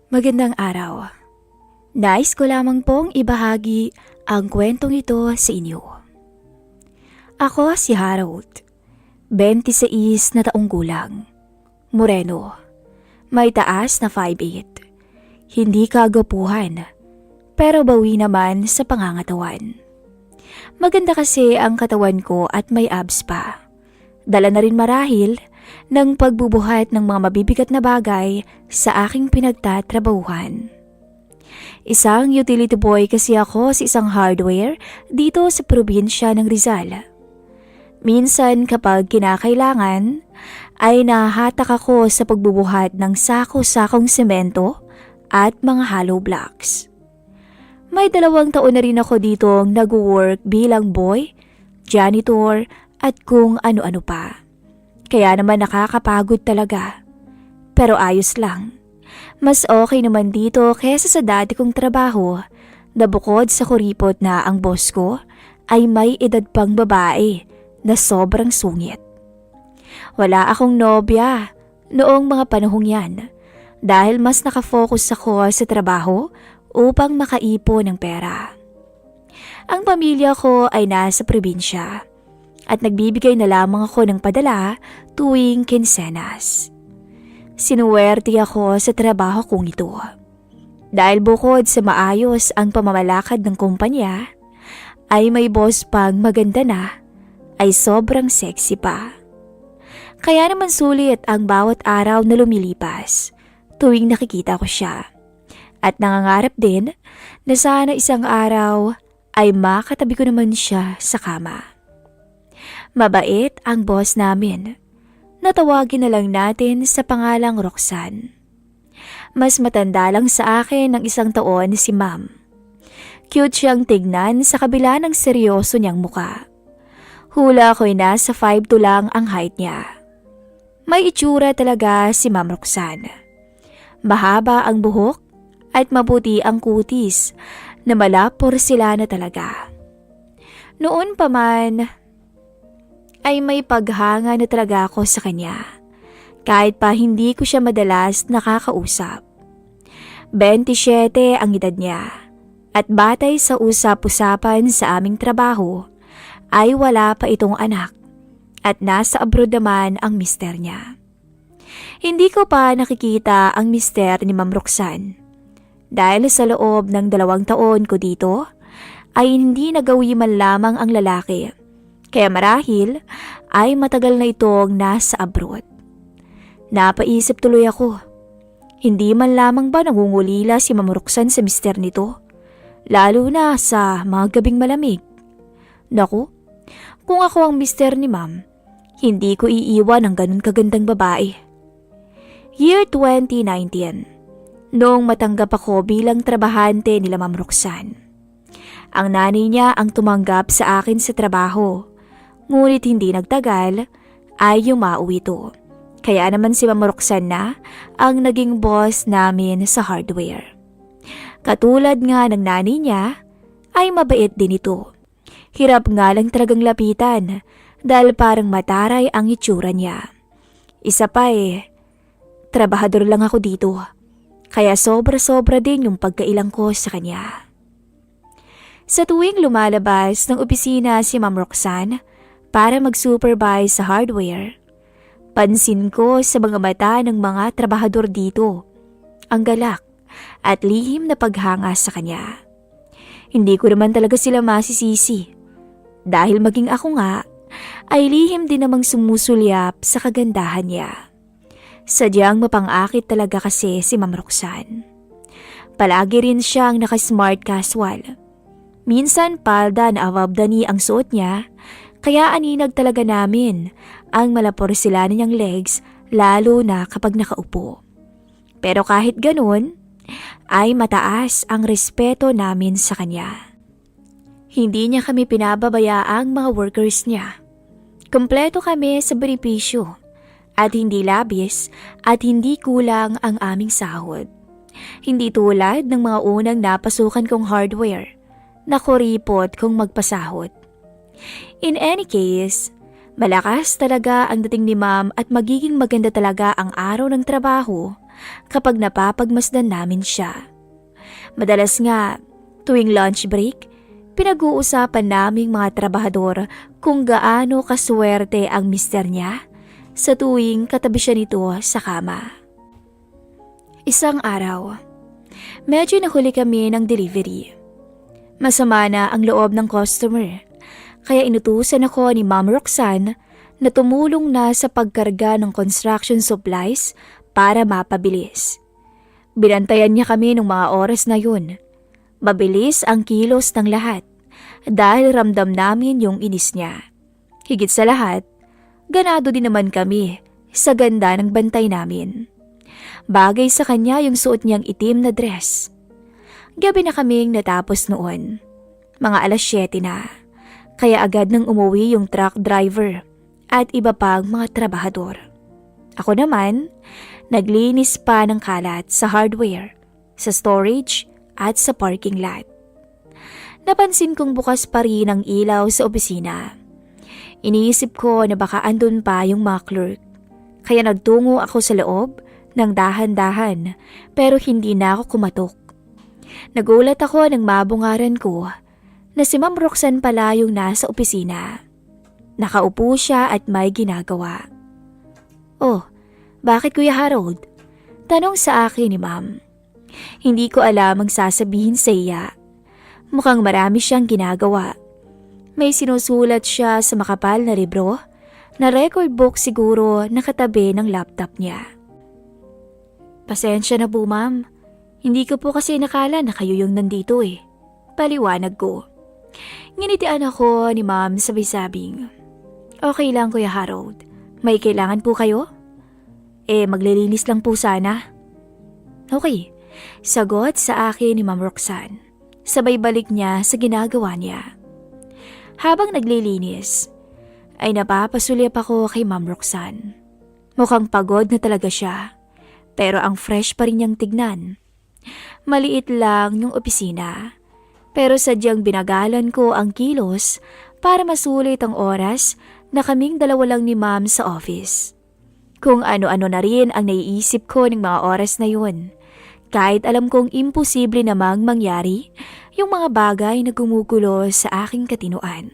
Magandang araw. Nais ko lamang pong ibahagi ang kwentong ito sa inyo. Ako si Harold, 26 na taong gulang, moreno, may taas na 5'8", hindi kagapuhan, pero bawi naman sa pangangatawan. Maganda kasi ang katawan ko at may abs pa. Dala na rin marahil ng pagbubuhat ng mga mabibigat na bagay sa aking pinagtatrabahuhan. Isang utility boy kasi ako sa isang hardware dito sa probinsya ng Rizal. Minsan kapag kinakailangan ay nahahatak ako sa pagbubuhat ng sako-sakong semento at mga hollow blocks. May 2 taon na rin ako ditong nag-work bilang boy, janitor at kung ano-ano pa. Kaya naman nakakapagod talaga. Pero ayos lang. Mas okay naman dito kesa sa dati kong trabaho na bukod sa kuripot na ang boss ko ay may edad pang babae na sobrang sungit. Wala akong nobya noong mga panahong yan dahil mas nakafocus ako sa trabaho upang makaipon ng pera. Ang pamilya ko ay nasa probinsya at nagbibigay na lamang ako ng padala tuwing kinsenas. Sinuwerte ako sa trabaho kong ito. Dahil bukod sa maayos ang pamamalakad ng kumpanya, ay may boss pang maganda na, ay sobrang sexy pa. Kaya naman sulit ang bawat araw na lumilipas tuwing nakikita ko siya. At nangangarap din na sana isang araw ay makatabi ko naman siya sa kama. Mabait ang boss namin. Natawagin na lang natin sa pangalang Roxanne. Mas matanda lang sa akin ng 1 taon si ma'am. Cute siyang tignan sa kabila ng seryoso niyang muka. Hula ko'y nasa 5'2" lang ang height niya. May itsura talaga si Ma'am Roxanne. Mahaba ang buhok at maputi ang kutis na malapor sila na talaga. Noon pa man ay may paghanga na talaga ako sa kanya, kahit pa hindi ko siya madalas nakakausap. 27 ang edad niya, at batay sa usap-usapan sa aming trabaho, ay wala pa itong anak, at nasa abroad naman ang mister niya. Hindi ko pa nakikita ang mister ni Ma'am Roxanne, dahil sa loob ng 2 taon ko dito, ay hindi nagawi man lamang ang lalaki. Kaya marahil ay matagal na itong nasa abroad. Napaisip tuloy ako. Hindi man lamang ba nangungulila si Ma'am Roxanne sa mister nito? Lalo na sa mga gabing malamig. Naku, kung ako ang mister ni Ma'am, hindi ko iiwan ang ganun kagandang babae. Year 2019, noong matanggap ako bilang trabahante nila Ma'am Roxanne. Ang nanay niya ang tumanggap sa akin sa trabaho. Ngunit hindi nagtagal ay umauwi ito. Kaya naman si Ma'am Roxanne na ang naging boss namin sa hardware. Katulad nga ng nanay niya ay mabait din ito. Hirap nga lang talagang lapitan dahil parang mataray ang itsura niya. Isa pa trabahador lang ako dito. Kaya sobra-sobra din yung pagkailang ko sa kanya. Sa tuwing lumalabas ng opisina si Ma'am Roxanne para mag-supervise sa hardware, pansin ko sa mga mata ng mga trabahador dito ang galak at lihim na paghanga sa kanya. Hindi ko naman talaga sila masisisi dahil maging ako nga ay lihim din namang sumusulyap sa kagandahan niya. Sadyang mapang-akit talaga kasi si Ma'am Roxanne. Palagi rin siyang naka-smart casual. Minsan palda na awabdani ang suot niya. Kaya aninag talaga namin ang malaporsilanan niyang legs lalo na kapag nakaupo. Pero kahit ganun, ay mataas ang respeto namin sa kanya. Hindi niya kami pinababayaang mga workers niya. Kompleto kami sa benepisyo at hindi labis at hindi kulang ang aming sahod. Hindi tulad ng mga unang napasukan kong hardware na kuripot kung magpasahod. In any case, malakas talaga ang dating ni Ma'am at magiging maganda talaga ang araw ng trabaho kapag napapagmasdan namin siya. Madalas nga, tuwing lunch break, pinag-uusapan naming mga trabahador kung gaano kaswerte ang mister niya sa tuwing katabi siya nito sa kama. Isang araw, medyo nahuli kami ng delivery. Masama na ang loob ng customer, kaya inutusan ako ni Ma'am Roxanne na tumulong na sa pagkarga ng construction supplies para mapabilis. Binantayan niya kami ng mga oras na yun. Mabilis ang kilos ng lahat dahil ramdam namin yung inis niya. Higit sa lahat, ganado din naman kami sa ganda ng bantay namin. Bagay sa kanya yung suot niyang itim na dress. Gabi na kaming natapos noon. Mga 7:00 na. Kaya agad nang umuwi yung truck driver at iba pang mga trabahador. Ako naman, naglinis pa ng kalat sa hardware, sa storage at sa parking lot. Napansin kong bukas pa rin ang ilaw sa opisina. Iniisip ko na baka andun pa yung mga clerk. Kaya nagtungo ako sa loob ng dahan-dahan pero hindi na ako kumatok. Nagulat ako nang mabungaran ko na si Ma'am Roxanne pala yung nasa opisina. Nakaupo siya at may ginagawa. "Oh, bakit Kuya Harold?" Tanong sa akin ni Ma'am. Hindi ko alam ang sasabihin sa iya. Mukhang marami siyang ginagawa. May sinusulat siya sa makapal na libro na record book siguro nakatabi ng laptop niya. "Pasensya na po Ma'am. Hindi ko po kasi nakala na kayo yung nandito eh." Paliwanag ko. Nginitian ako ni Ma'am sabay-sabing. "Okay lang Kuya Harold. May kailangan po kayo?" Maglilinis lang po sana." "Okay." Sagot sa akin ni Ma'am Roxanne. Sabay balik niya sa ginagawa niya. Habang naglilinis, ay napapasulyap ako kay Ma'am Roxanne. Mukhang pagod na talaga siya, pero ang fresh pa rin niyang tignan. Maliit lang yung opisina, pero sadyang binagalan ko ang kilos para masulit ang oras na kaming dalawa lang ni Ma'am sa office. Kung ano-ano na rin ang naiisip ko ng mga oras na yun. Kahit alam kong imposible namang mangyari yung mga bagay na gumugulo sa aking katinuan.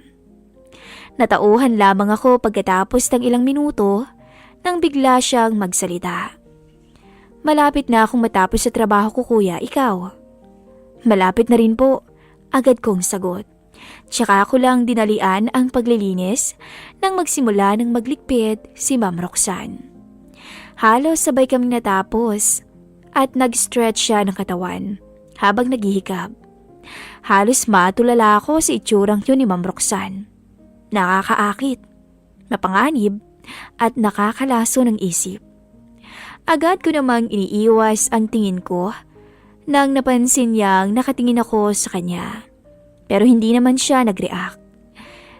Natauhan lamang ako pagkatapos ng ilang minuto nang bigla siyang magsalita. "Malapit na akong matapos sa trabaho ko Kuya, ikaw?" "Malapit na rin po," agad kong sagot. Tsaka ako lang dinalian ang paglilinis nang magsimula ng maglikpit si Ma'am Roxanne. Halos sabay kaming natapos at nag-stretch siya ng katawan habang naghihikab. Halos matulala ako sa itsurang yun ni Ma'am Roxanne. Nakakaakit, napanganib at nakakalaso ng isip. Agad ko namang iniiwas ang tingin ko nang napansin niyang nakatingin ako sa kanya. Pero hindi naman siya nag-react.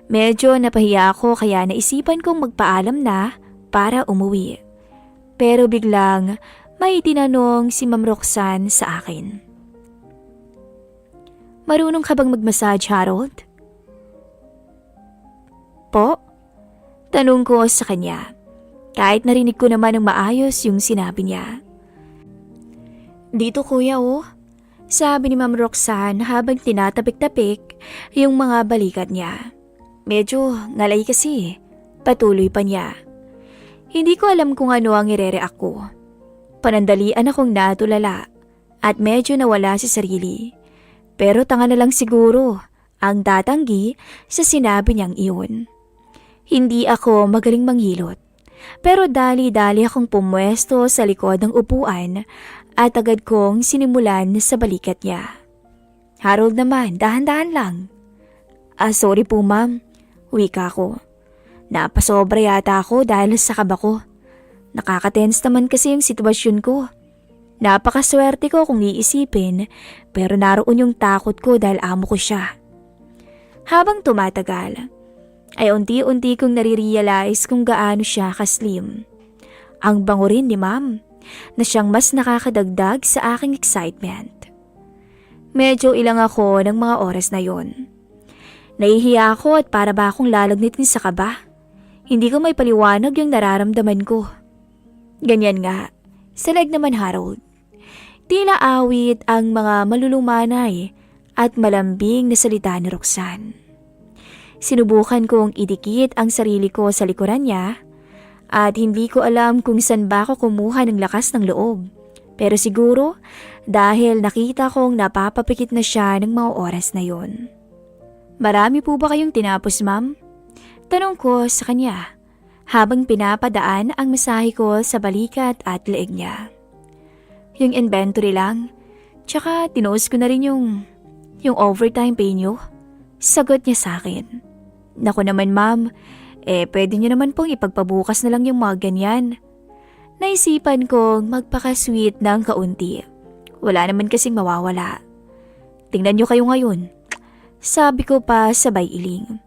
Medyo napahiya ako kaya naisipan kong magpaalam na para umuwi. Pero biglang may tinanong si Ma'am Roxanne sa akin. "Marunong ka bang mag-massage, Harold?" "Po?" Tanong ko sa kanya. Kahit narinig ko naman ng maayos yung sinabi niya. "Dito Kuya oh," sabi ni Ma'am Roxanne habang tinatapik-tapik yung mga balikat niya. Medyo ngalay kasi. Patuloy pa niya. Hindi ko alam kung ano ang ire-react ko. Panandalian akong natulala at medyo nawala sa sarili. Pero tanga na lang siguro ang tatanggi sa sinabi niyang iyon. Hindi ako magaling manghilot. Pero dali-dali akong pumwesto sa likod ng upuan at agad kong sinimulan sa balikat niya. "Harold naman, dahan-dahan lang." Sorry po ma'am," wika ko. Napasobra yata ako dahil sa kaba ko. Nakaka-tense naman kasi yung sitwasyon ko. Napakaswerte ko kung iisipin, pero naroon yung takot ko dahil amo ko siya. Habang tumatagal, ay unti-unti kong nare-realize kung gaano siya ka-slim. Ang bango rin ni ma'am, na siyang mas nakakadagdag sa aking excitement. Medyo ilang ako ng mga oras na yon. Nahihiya ako at para ba akong lalagnitin sa kaba. Hindi ko may paliwanag yung nararamdaman ko. Ganyan nga. Sa leg naman, Harold. Tila awit ang mga malulumanay at malambing na salita ni Roxanne. Sinubukan kong idikit ang sarili ko sa likuran niya at hindi ko alam kung saan ba ako kumuha ng lakas ng loob. Pero siguro dahil nakita kong napapapikit na siya ng mga oras na yon. Marami po ba kayong tinapos, ma'am? Tanong ko sa kanya habang pinapadaan ang masahe ko sa balikat at leeg niya. Yung inventory lang, tsaka tinuos ko na rin yung overtime pay niyo. Sagot niya sa akin. Naku naman, ma'am, pwede niyo naman pong ipagpabukas na lang yung mga ganyan. Naisipan kong magpaka-sweet ng kaunti. Wala naman kasing mawawala. Tingnan niyo kayo ngayon. Sabi ko pa sabay iling.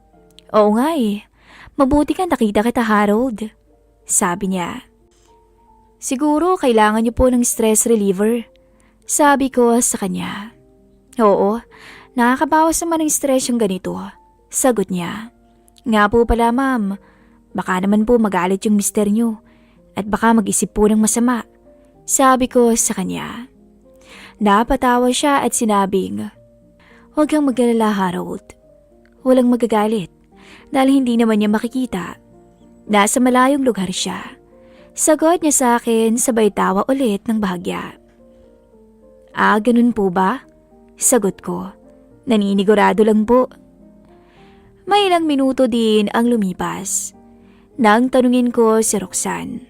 Oo nga mabuti ka nakita kita, Harold. Sabi niya. Siguro kailangan niyo po ng stress reliever. Sabi ko sa kanya. Oo, nakakabawas naman ng stress yung ganito. Sagot niya. Nga po pala, ma'am, baka naman po magalit yung mister niyo at baka mag-isip po ng masama. Sabi ko sa kanya. Napatawa siya at sinabing, huwag kang mag-alala, Harold. Walang magagalit dahil hindi naman niya makikita. Nasa malayong lugar siya. Sagot niya sa akin sabay tawa ulit ng bahagya. Ganun po ba? Sagot ko. Naninigurado lang po. May ilang minuto din ang lumipas. Nang tanungin ko si Roxanne.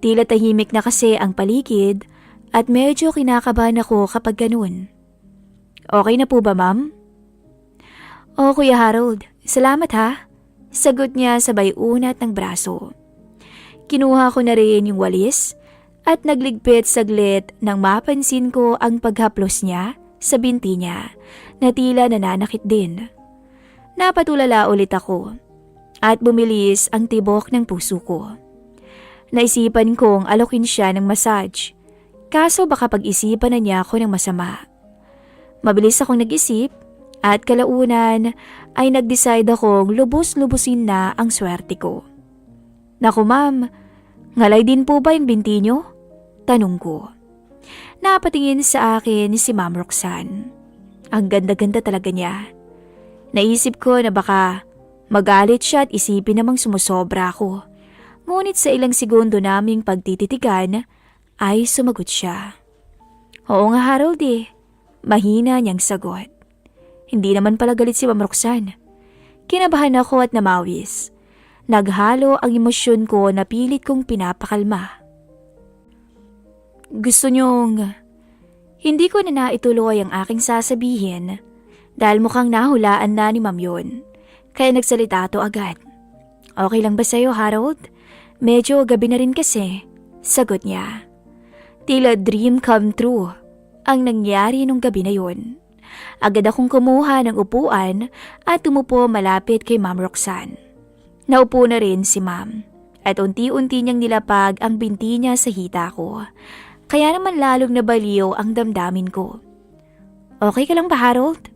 Tila tahimik na kasi ang paligid at medyo kinakabahan ako kapag ganun. Okay na po ba, ma'am? Oo, Kuya Harold. Salamat ha. Sagot niya sabay unat ng braso. Kinuha ko na rin yung walis at nagligpit saglit nang mapansin ko ang paghaplos niya sa binti niya na tila nananakit din. Napatulala ulit ako at bumilis ang tibok ng puso ko. Naisipan kong alokin siya ng massage. Kaso baka pag-isipan na niya ako ng masama. Mabilis akong nag-isip at kalaunan ay nag-decide akong lubos-lubusin na ang swerte ko. Naku ma'am, ngalay din po ba yung binti niyo? Tanong ko. Napatingin sa akin si Ma'am Roxanne. Ang ganda-ganda talaga niya. Naisip ko na baka magalit siya at isipin namang sumusobra ako. Ngunit sa ilang segundo naming pagtititigan, ay sumagot siya. Oo nga, Harold Mahina niyang sagot. Hindi naman pala galit si Ma'am Roxanne. Kinabahan ako at namawis. Naghalo ang emosyon ko na pilit kong pinapakalma. Gusto niyong... Hindi ko na naituloy ang aking sasabihin dahil mukhang nahulaan na ni Ma'am yun. Kaya nagsalita to agad. Okay lang ba sa'yo, Harold? Medyo gabi na rin kasi. Sagot niya. Tila dream come true ang nangyari nung gabi na yun. Agad akong kumuha ng upuan at tumupo malapit kay Ma'am Roxanne. Naupo na rin si Ma'am at unti-unti niyang nilapag ang binti niya sa hita ko. Kaya naman lalong nabaliw ang damdamin ko. Okay ka lang ba, Harold?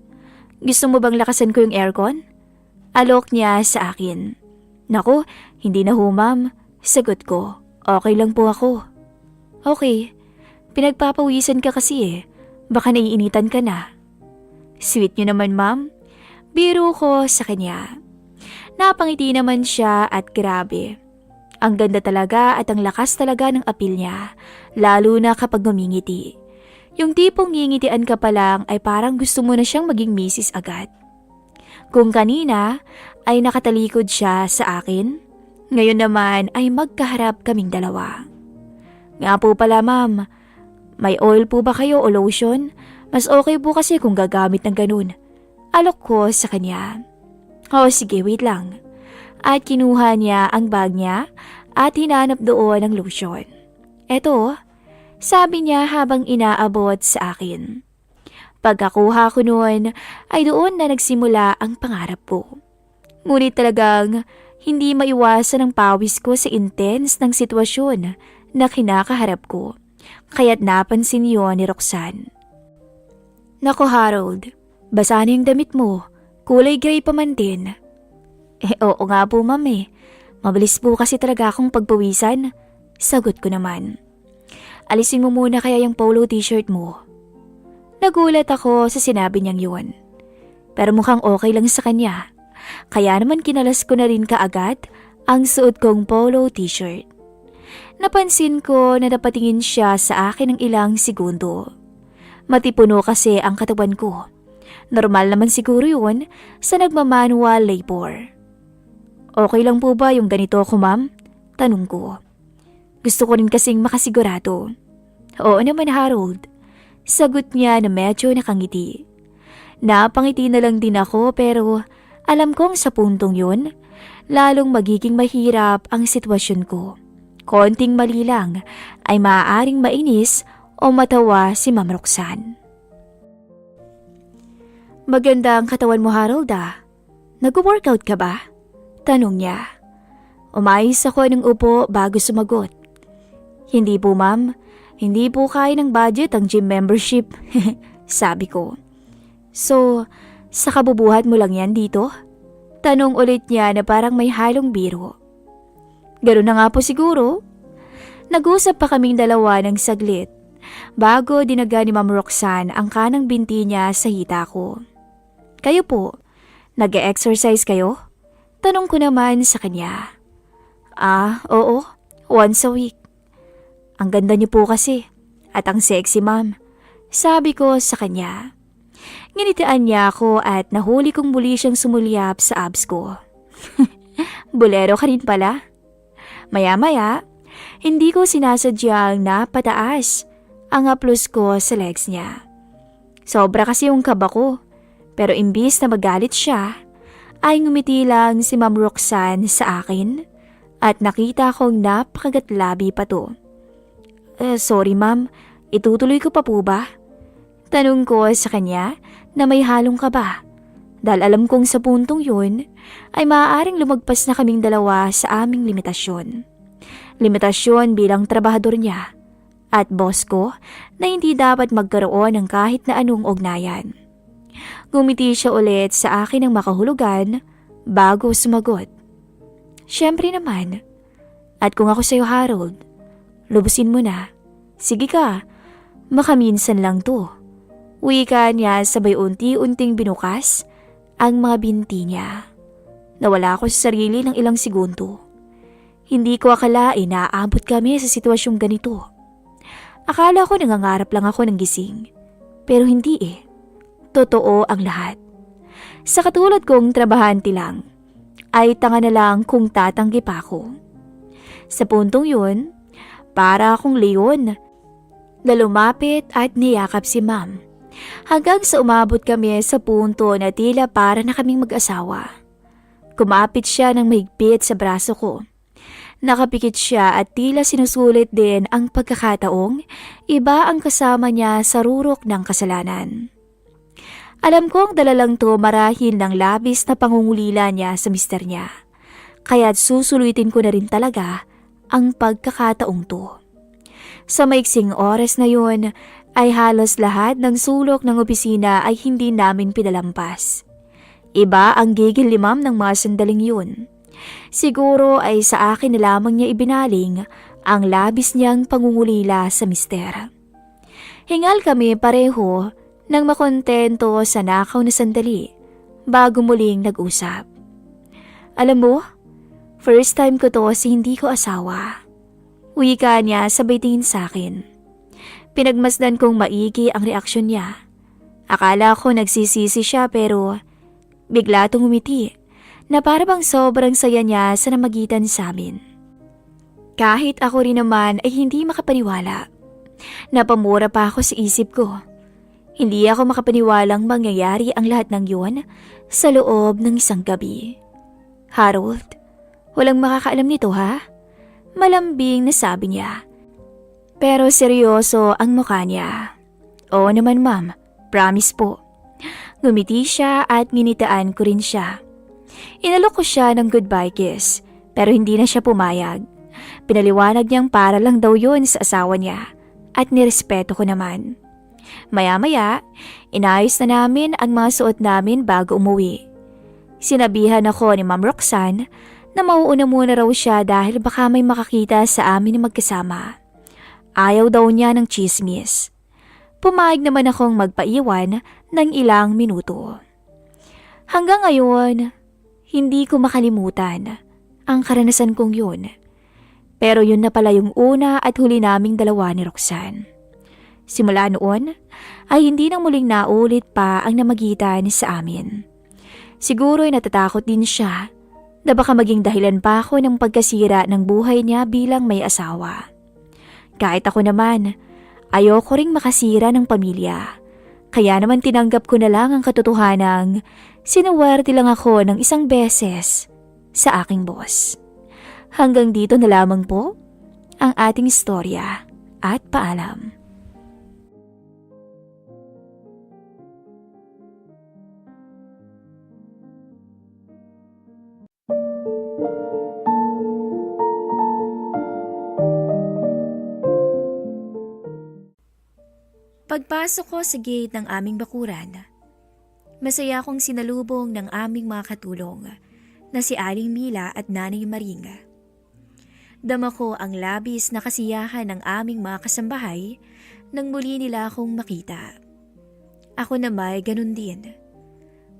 Gusto mo bang lakasan ko yung aircon? Alok niya sa akin. Naku, hindi na ho, Ma'am. Sagot ko, okay lang po ako. Okay. Pinagpapawisan ka kasi Baka naiinitan ka na. Sweet niyo naman, Ma'am. Biro ko sa kanya. Napangiti naman siya at grabe. Ang ganda talaga at ang lakas talaga ng apil niya, lalo na kapag ngumingiti. Yung tipong ngingitian ka pa lang ay parang gusto mo na siyang maging misis agad. Kung kanina ay nakatalikod siya sa akin, ngayon naman ay magkaharap kaming dalawa. Nga po pala, Ma'am, may oil po ba kayo o lotion? Mas okay po kasi kung gagamit ng ganun. Alok ko sa kanya. Oh, sige, wait lang. At kinuha niya ang bag niya at hinanap doon ang lotion. Eto, sabi niya habang inaabot sa akin. Pagkakuha ko noon ay doon na nagsimula ang pangarap ko. Ngunit talagang hindi maiwasan ang pawis ko sa intense ng sitwasyon na kinakaharap ko. Kaya't napansin yun ni Roxanne. Nako, Harold, basa na yung damit mo. Kulay gray pa man din. Oo nga po ma'am eh. Mabilis po kasi talaga akong pagpawisan. Sagot ko naman. Alisin mo muna kaya yung polo t-shirt mo. Nagulat ako sa sinabi niyang yun. Pero mukhang okay lang sa kanya. Kaya naman kinalas ko na rin kaagad ang suot kong polo t-shirt. Napansin ko na napatingin siya sa akin ng ilang segundo. Matipuno kasi ang katawan ko. Normal naman siguro yun sa nagmamanual labor. Okay lang po ba yung ganito ko ma'am? Tanong ko. Gusto ko rin kasing makasigurado. Oo naman Harold. Sagot niya na medyo nakangiti. Napangiti na lang din ako pero alam kong sa puntong yun, lalong magiging mahirap ang sitwasyon ko. Konting mali lang ay maaaring mainis o matawa si Ma'am Roxanne. Maganda ang katawan mo Harold ah. Nag-workout ka ba? Tanong niya. Umayos ako ng upo bago sumagot. Hindi po ma'am, hindi po kaya ng budget ang gym membership. Sabi ko. So, sa kabubuhat mo lang yan dito? Tanong ulit niya na parang may halong biro. Ganoon na nga po siguro. Nag-usap pa kaming dalawa ng saglit bago dinaga ni Ma'am Roxanne ang kanang binti niya sa hita ko. Kayo po, nag-e-exercise kayo? Tanong ko naman sa kanya. Oo, once a week. Ang ganda niyo po kasi at ang sexy ma'am. Sabi ko sa kanya. Nginitaan niya ako at nahuli kong muli siyang sumulyap sa abs ko. Bolero ka rin pala. Maya-maya, hindi ko sinasadyang napataas ang haplos ko sa legs niya. Sobra kasi yung kaba ko, pero imbis na magalit siya, ay ngumiti lang si Ma'am Roxanne sa akin at nakita kong napakagatlabi pa to. Sorry ma'am, itutuloy ko pa po ba? Tanong ko sa kanya na may halong kaba dahil alam kong sa puntong yun ay maaaring lumagpas na kaming dalawa sa aming limitasyon. Limitasyon bilang trabahador niya at boss ko na hindi dapat magkaroon ng kahit na anong ugnayan. Gumiti siya ulit sa akin ng makahulugan bago sumagot. Siyempre naman. At kung ako sa'yo Harold, lubusin mo na. Sige ka, makaminsan lang to. Wika niya sabay unti-unting binukas ang mga binti niya. Nawala ako sa sarili ng ilang segundo. Hindi ko akalain na aabot kami sa sitwasyong ganito. Akala ko nangangarap lang ako ng gising. Pero hindi eh. Totoo ang lahat. Sa katulad kong trabahante lang, ay tanga na lang kung tatanggi pa ako. Sa puntong yun, para akong leon na lumapit at niyakap si ma'am. Hanggang sa umabot kami sa punto na tila para na kaming mag-asawa. Kumapit siya ng mahigpit sa braso ko. Nakapikit siya at tila sinusulit din ang pagkakataong iba ang kasama niya sa rurok ng kasalanan. Alam kong dala lang to marahil ng labis na pangungulila niya sa mister niya. Kaya't susulutin ko na rin talaga ang pagkakataong to. Sa maiksing oras na yun ay halos lahat ng sulok ng opisina ay hindi namin pinalampas. Iba ang gigil ni ma'am ng mga sandaling yun. Siguro ay sa akin na lamang niya ibinaling ang labis niyang pangungulila sa mister. Hingal kami pareho nang makontento sa nakaw na sandali bago muling nag-usap. Alam mo, first time ko to si hindi ko asawa. Wika niya sabay tingin sa akin. Pinagmasdan kong maigi ang reaksyon niya. Akala ko nagsisisi siya pero bigla tong umiti na para bang sobrang saya niya sa namagitan sa amin. Kahit ako rin naman ay hindi makapaniwala. Napamura pa ako sa isip ko. Hindi ako makapaniwalang mangyayari ang lahat ng yun sa loob ng isang gabi. Harold, walang makakaalam nito ha? Malambing na sabi niya. Pero seryoso ang mukha niya. Oo naman ma'am, promise po. Ngumiti siya at nginitaan ko rin siya. Inalok ko siya ng goodbye kiss pero hindi na siya pumayag. Pinaliwanag niyang para lang daw yun sa asawa niya at nirespeto ko naman. Maya-maya, inayos na namin ang mga suot namin bago umuwi. Sinabihan ako ni Ma'am Roxanne na mauuna muna raw siya dahil baka may makakita sa amin na magkasama. Ayaw daw niya ng chismis. Pumayag naman akong magpaiwan ng ilang minuto. Hanggang ngayon, hindi ko makalimutan ang karanasan kong yun. Pero yun na pala yung una at huli naming dalawa ni Roxanne. Simula noon ay hindi nang muling naulit pa ang namagitan sa amin. Siguro'y natatakot din siya na baka maging dahilan pa ako ng pagkasira ng buhay niya bilang may asawa. Kahit ako naman, ayoko ring makasira ng pamilya. Kaya naman tinanggap ko na lang ang katotohanang sinuwerte lang ako ng isang beses sa aking boss. Hanggang dito na lamang po ang ating istorya at paalam. Pagpasok ko sa gate ng aming bakuran, masaya akong sinalubong ng aming mga katulong na si Aling Mila at Nanay Maring. Dama ko ang labis na kasiyahan ng aming mga kasambahay nang muli nila akong makita. Ako na may ganun din.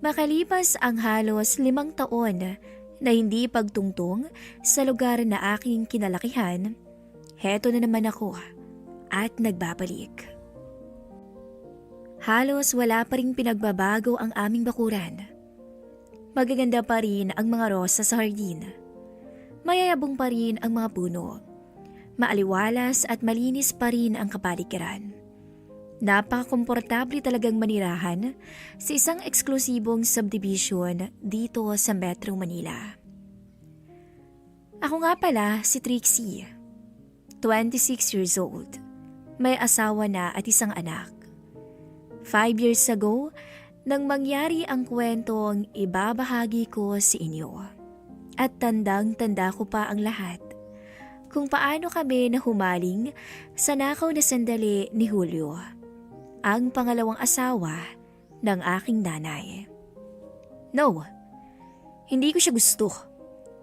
Makalipas ang halos 5 taon na hindi pagtungtong sa lugar na aking kinalakihan, heto na naman ako at nagbabalik. Halos wala pa ring pinagbabago ang aming bakuran. Magaganda pa rin ang mga rosa sa hardin. Mayayabong pa rin ang mga puno. Maaliwalas at malinis pa rin ang kapaligiran. Napakakomportable talagang manirahan sa isang eksklusibong subdivision dito sa Metro Manila. Ako nga pala si Trixie, 26 years old. May asawa na at isang anak. 5 years ago, nang mangyari ang kwentong ibabahagi ko sa inyo. At tandang-tanda ko pa ang lahat kung paano kami nahumaling sa nakaw na sandali ni Julio, ang pangalawang asawa ng aking nanay. No, hindi ko siya gusto.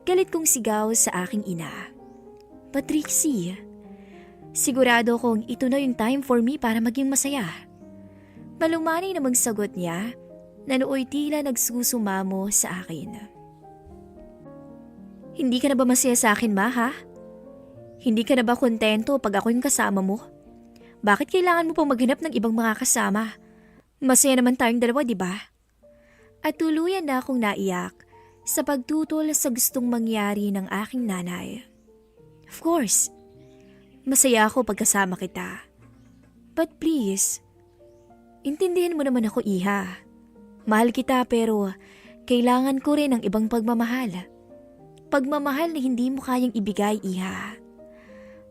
Galit kong sigaw sa aking ina. Trixie, sigurado kong ito na yung time for me para maging masaya. Malumanay namang sagot niya na nooy tila nagsusumamo sa akin. Hindi ka na ba masaya sa akin, ma, ha? Hindi ka na ba kontento pag ako yung kasama mo? Bakit kailangan mo pang maghanap ng ibang mga kasama? Masaya naman tayong dalawa, di ba? At tuluyan na akong naiyak sa pagtutol sa gustong mangyari ng aking nanay. Of course, masaya ako pagkasama kita. But please, intindihan mo naman ako, iha. Mahal kita pero kailangan ko rin ng ibang pagmamahal. Pagmamahal na hindi mo kayang ibigay, iha.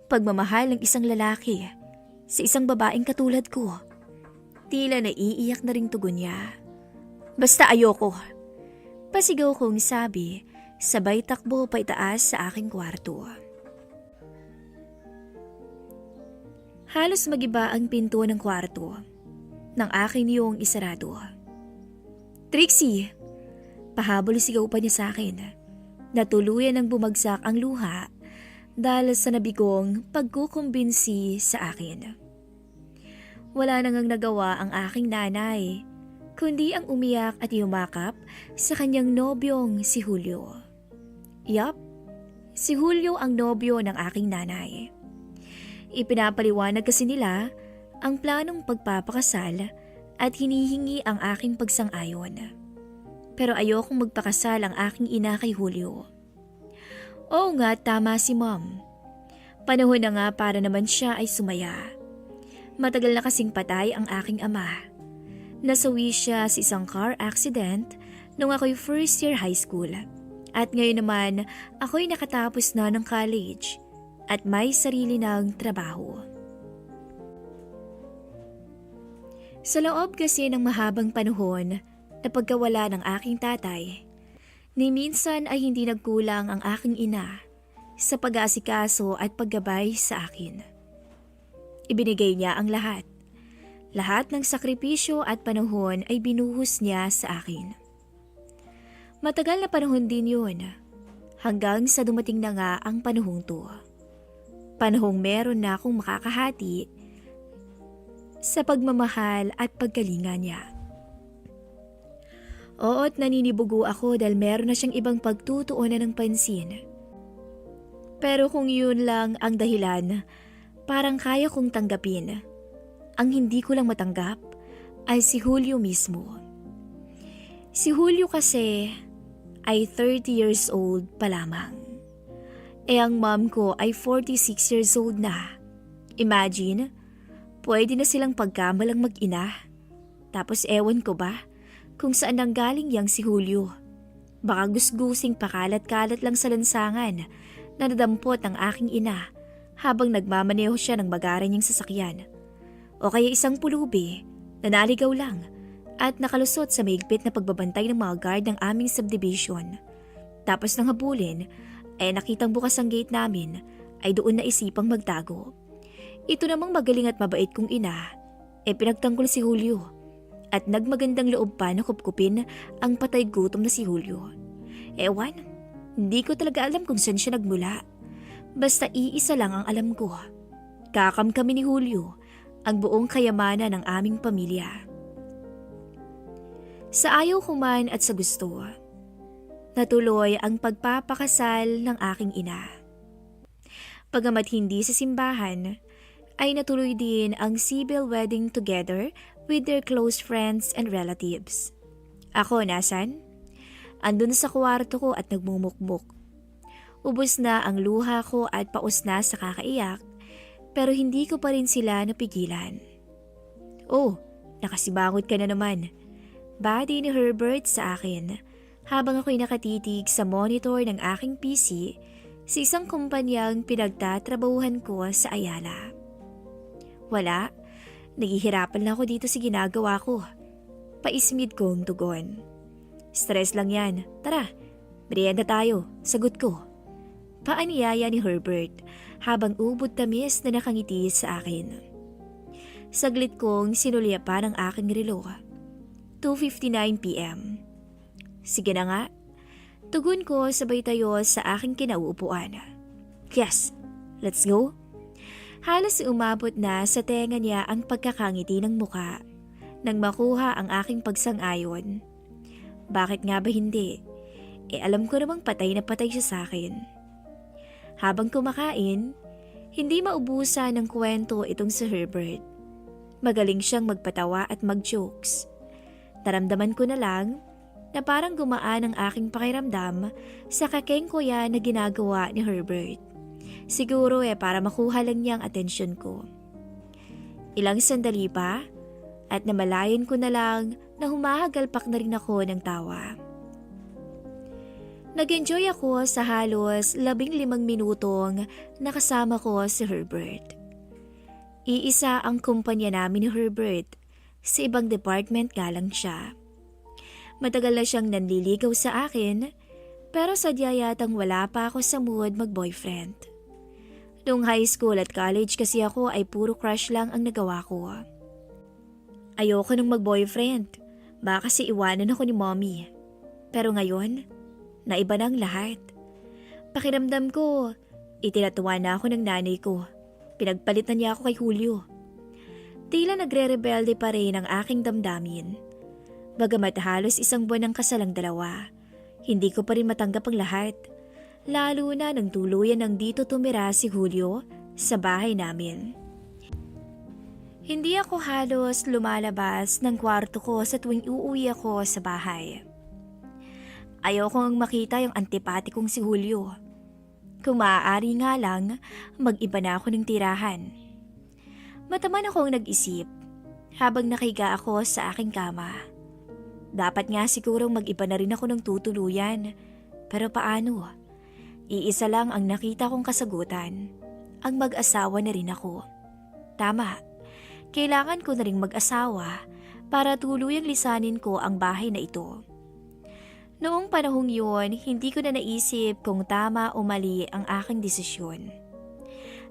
Pagmamahal ng isang lalaki sa isang babaeng katulad ko. Tila naiiyak na ring tugon niya. Basta ayoko. Pasigaw kong sabi, sabay takbo pa itaas sa aking kwarto. Halos magiba ang pinto ng kwarto nang akin yung isarado. Trixie! Pahabol sigaw pa niya sa akin. Natuluyan ng bumagsak ang luha dahil sa nabigong pagkukumbinsi sa akin. Wala nang nagawa ang aking nanay, kundi ang umiyak at yumakap sa kanyang nobyong si Julio. Yup, si Julio ang nobyo ng aking nanay. Ipinapaliwanag kasi nila ang planong pagpapakasal at hinihingi ang aking pagsang-ayon. Pero ayokong magpakasal ang aking ina kay Julio. Oo nga, tama si Mom. Panahon na nga para naman siya ay sumaya. Matagal na kasing patay ang aking ama. Nasawi siya sa isang car accident nung ako'y first year high school. At ngayon naman ako'y nakatapos na ng college at may sarili ng trabaho. Sa loob kasi ng mahabang panahon na pagkawala ng aking tatay, ni minsan ay hindi nagkulang ang aking ina sa pag-aasikaso at paggabay sa akin. Ibinigay niya ang lahat. Lahat ng sakripisyo at panahon ay binuhos niya sa akin. Matagal na panahon din yun, hanggang sa dumating na nga ang panahong to. Panahong meron na akong makakahati sa pagmamahal at pagkalinga niya. Oo't naninibugo ako dahil meron na siyang ibang pagtutuunan ng pansin. Pero kung yun lang ang dahilan, parang kaya kong tanggapin. Ang hindi ko lang matanggap ay si Julio mismo. Si Julio kasi ay 30 years old pa lamang. Ang mom ko ay 46 years old na. Imagine, pwede na silang pagkamalang mag-ina. Tapos ewan ko ba kung saan nanggaling yang si Julio. Baka gusgusing pakalat-kalat lang sa lansangan na nadampot ng aking ina habang nagmamaneho siya ng magaran niyang sasakyan. O kaya isang pulubi na naligaw lang at nakalusot sa mahigpit na pagbabantay ng mga guard ng aming subdivision. Tapos nang habulin, ay nakitang bukas ang gate namin ay doon na isipang magtago. Ito namang magaling at mabait kong ina, pinagtanggol si Julio at nagmagandang loob pa na kupkupin ang patay gutom na si Julio. Ewan, hindi ko talaga alam kung saan siya nagmula. Basta iisa lang ang alam ko. Kakam kami ni Julio, ang buong kayamanan ng aming pamilya. Sa ayaw ko man at sa gusto, natuloy ang pagpapakasal ng aking ina. Pagamat hindi sa simbahan, ay natuloy din ang civil wedding together with their close friends and relatives. Ako nasan? Andun sa kwarto ko at nagmumukmuk. Ubos na ang luha ko at paus na sa kakaiyak, pero hindi ko pa rin sila napigilan. Oh, nakasibangot ka na naman. Body ni Herbert sa akin habang ako'y nakatitig sa monitor ng aking PC sa isang kumpanyang pinagtatrabahuhan ko sa Ayala. Wala, naghihirapan lang ako dito sa ginagawa ko. Paismid kong tugon. Stress lang yan, tara, merienda tayo, sagot ko. Paaniyaya ni Herbert habang ubod tamis na nakangiti sa akin. Saglit kong sinulya pa ng aking relo. 2:59 p.m. Sige na nga. Tugon ko sabay tayo sa aking kinauupuan. Yes, let's go. Halos umabot na sa tenga niya ang pagkakangiti ng muka nang makuha ang aking pagsang-ayon. Bakit nga ba hindi? Alam ko namang patay na patay siya sa akin. Habang kumakain, hindi maubusan ng kwento itong si Herbert. Magaling siyang magpatawa at mag-jokes. Naramdaman ko na lang na parang gumaan ang aking pakiramdam sa kakengkoya na ginagawa ni Herbert. Siguro para makuha lang niya ang atensyon ko. Ilang sandali pa at namalayan ko na lang na humahagalpak na rin ako ng tawa. Nag-enjoy ako sa halos 15 minutong nakasama ko si Herbert. Iisa ang kumpanya namin ni Herbert. Sa ibang department nga lang siya. Matagal na siyang nanliligaw sa akin, pero sadya yatang wala pa ako sa mood mag-boyfriend. Noong high school at college kasi ako ay puro crush lang ang nagawa ko. Ayoko nang mag-boyfriend, baka kasi iwanan ako ni mommy. Pero ngayon, naiba na ang lahat. Pakiramdam ko, itinatuwa na ako ng nanay ko. Pinagpalitan niya ako kay Julio. Tila nagre-rebelde pa rin ang aking damdamin. Bagamat halos 1 buwan ang kasal ang dalawa, hindi ko pa rin matanggap ang lahat. Lalo na nang tuluyan ng dito tumira si Julio sa bahay namin. Hindi ako halos lumalabas ng kwarto ko sa tuwing uuwi ako sa bahay. Ayokong makita yung antipati kong si Julio. Kung maaari nga lang, mag-iba na ako ng tirahan. Mataman akong nag-isip habang nakahiga ako sa aking kama. Dapat nga sigurong mag-iba na rin ako ng tutuluyan. Pero paano? Iisa lang ang nakita kong kasagutan. Ang mag-asawa na rin ako. Tama, kailangan ko na rin mag-asawa para tuluyang lisanin ko ang bahay na ito. Noong panahong yun, hindi ko na naisip kung tama o mali ang aking desisyon.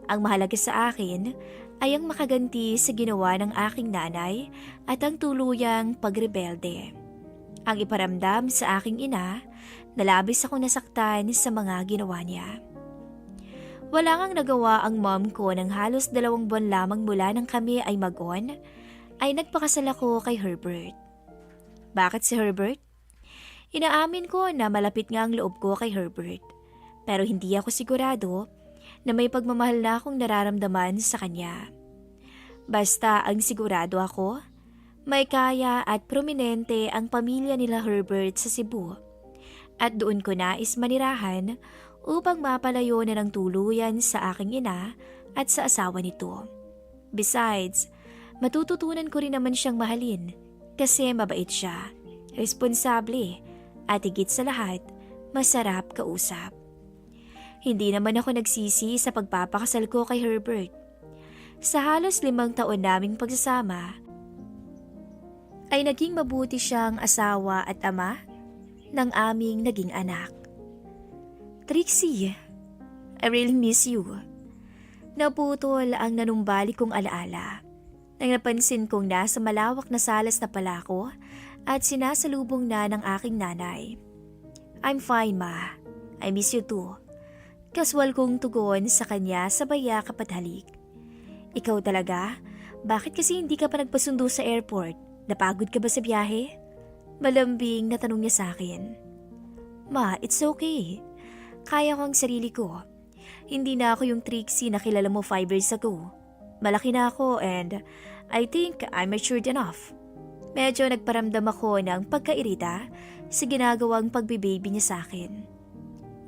Ang mahalaga sa akin ay ang makaganti sa ginawa ng aking nanay at ang tuluyang pagrebelde. Ang iparamdam sa aking ina nalabis akong nasaktan sa mga ginawa niya. Wala ngang nagawa ang mom ko nang halos 2 buwan lamang mula nang kami ay mag-on, ay nagpakasal ako kay Herbert. Bakit si Herbert? Inaamin ko na malapit nga ang loob ko kay Herbert, pero hindi ako sigurado na may pagmamahal na akong nararamdaman sa kanya. Basta ang sigurado ako, may kaya at prominente ang pamilya nila Herbert sa Cebu, at doon ko nais manirahan upang mapalayo na ng tuluyan sa aking ina at sa asawa nito. Besides, matututunan ko rin naman siyang mahalin kasi mabait siya, responsable, at higit sa lahat, masarap kausap. Hindi naman ako nagsisi sa pagpapakasal ko kay Herbert. Sa halos 5 taon naming pagsasama, ay naging mabuti siyang asawa at ama ng aming naging anak. Trixie, I really miss you. Naputol ang nanumbali kong alaala nang napansin kong nasa malawak na salas na pala ako at sinasalubong na ng aking nanay. I'm fine, ma. I miss you too. Kaswal kong tugon sa kanya sabay yakap at halik. Ikaw talaga? Bakit kasi hindi ka pa nagpasundo sa airport? Napagod ka ba sa biyahe? Malambing na tanong niya sa akin. Ma, it's okay. Kaya ko ang sarili ko. Hindi na ako yung Trixie na kilala mo 5 years ago. Malaki na ako and I think I'm matured enough. Medyo nagparamdam ako ng pagkairita sa ginagawang pagbibaby niya sa akin.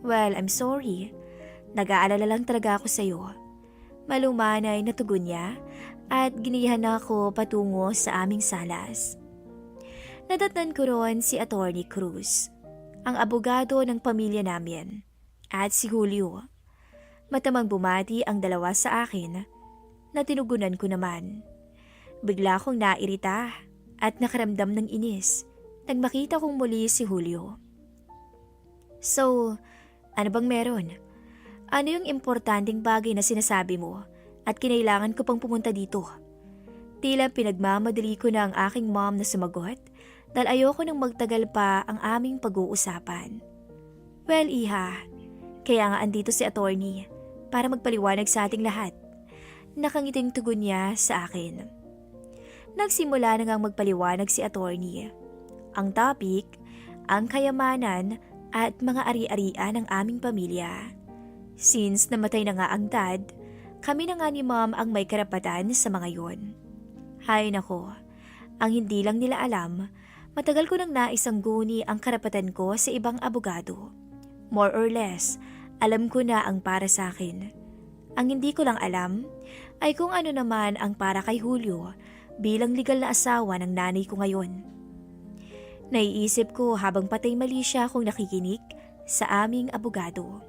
Well, I'm sorry. Nag-aalala lang talaga ako sa'yo. Malumanay na tugon niya at ginihan ako patungo sa aming salas. Nadatnan ko ron si Attorney Cruz, ang abogado ng pamilya namin, at si Julio. Matamang bumati ang dalawa sa akin na tinugunan ko naman. Bigla akong nairita at nakaramdam ng inis nang makita kong muli si Julio. So, ano bang meron? Ano yung importanteng bagay na sinasabi mo at kinailangan ko pang pumunta dito? Tila pinagmamadali ko na ang aking mom na sumagot dahil ayoko nang magtagal pa ang aming pag-uusapan. Well, iha, kaya nga andito si attorney para magpaliwanag sa ating lahat. Nakangiting tugon niya sa akin. Nagsimula na ngang magpaliwanag si attorney. Ang topic, ang kayamanan at mga ari-arian ng aming pamilya. Since namatay na nga ang dad, kami na nga ni mom ang may karapatan sa mga yon. Hay nako, ang hindi lang nila alam, matagal ko nang naisangguni ang karapatan ko sa ibang abogado. More or less, alam ko na ang para sa akin. Ang hindi ko lang alam ay kung ano naman ang para kay Julio bilang legal na asawa ng nanay ko ngayon. Naiisip ko habang patay mali siya kung nakikinig sa aming abogado.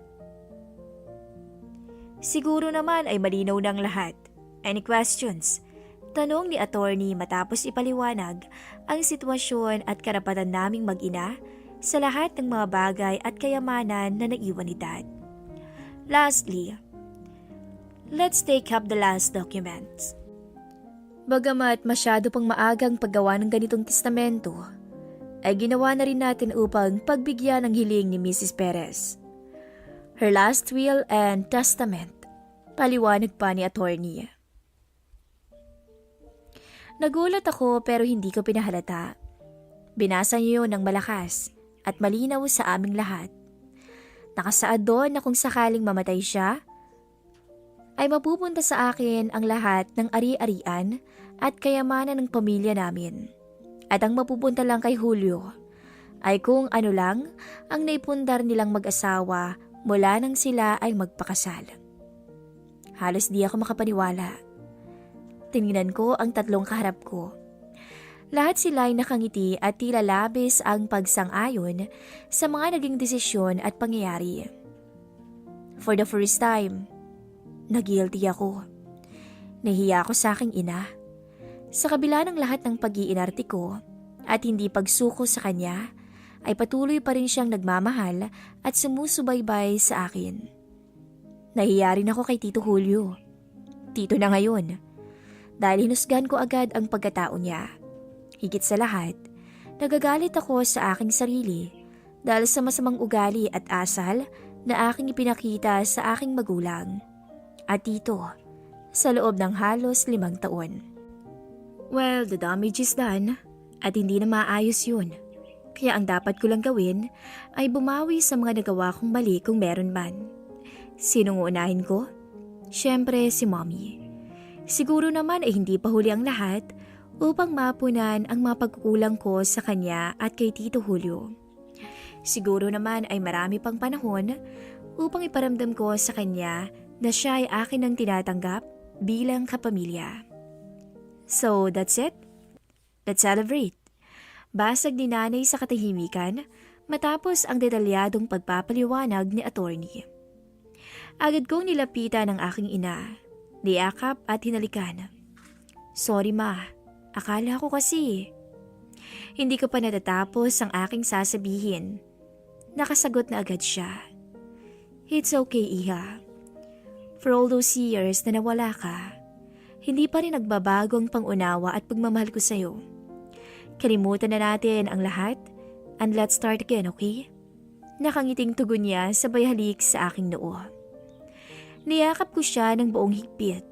Siguro naman ay malinaw ng lahat. Any questions? Tanong ni attorney matapos ipaliwanag ang sitwasyon at karapatan naming mag-ina sa lahat ng mga bagay at kayamanan na naiwan ni Dad. Lastly, let's take up the last documents. Bagamat masyado pang maagang paggawa ng ganitong testamento, ay ginawa na rin natin upang pagbigyan ng hiling ni Mrs. Perez. Her last will and testament, paliwanag pa ni attorney. Nagulat ako pero hindi ko pinahalata. Binasa niyo ng malakas at malinaw sa aming lahat. Nakasaad doon na kung sakaling mamatay siya, ay mapupunta sa akin ang lahat ng ari-arian at kayamanan ng pamilya namin. At ang mapupunta lang kay Julio ay kung ano lang ang naipundar nilang mag-asawa mula nang sila ay magpakasal. Halos di ako makapaniwala. Tinignan ko ang 3 kaharap ko. Lahat sila ay nakangiti at tila labis ang pagsang-ayon sa mga naging desisyon at pangyayari. For the first time, nag-guilty ako. Nahiya ako sa aking ina. Sa kabila ng lahat ng pag-iinarte ko at hindi pagsuko sa kanya, ay patuloy pa rin siyang nagmamahal at sumusubaybay sa akin. Nahiya rin ako kay Tito Julio. Tito na ngayon. Dahil hinusgan ko agad ang pagkatao niya. Higit sa lahat, nagagalit ako sa aking sarili dahil sa masamang ugali at asal na aking ipinakita sa aking magulang. At dito, sa loob ng halos 5 taon. Well, the damage is done at hindi na maayos yun. Kaya ang dapat ko lang gawin ay bumawi sa mga nagawa kong mali kung meron man. Sinong uunahin ko? Siyempre si Mommy. Siguro naman ay hindi pa huli ang lahat upang mapunan ang mga pagkukulang ko sa kanya at kay Tito Julio. Siguro naman ay marami pang panahon upang iparamdam ko sa kanya na siya ay akin ang tinatanggap bilang kapamilya. So that's it. Let's celebrate. Basag ni nanay sa katahimikan matapos ang detalyadong pagpapaliwanag ni attorney. Agad kong nilapitan ang aking ina, niyakap at hinalikan. Sorry ma, akala ko kasi. Hindi ko pa natatapos ang aking sasabihin. Nakasagot na agad siya. It's okay, Iha. For all those years na nawala ka, hindi pa rin nagbabago ang pangunawa at pagmamahal ko sa'yo. Kalimutan na natin ang lahat and let's start again, okay? Nakangiting tugon niya sabay halik sa aking noo. Niyakap ko siya ng buong higpit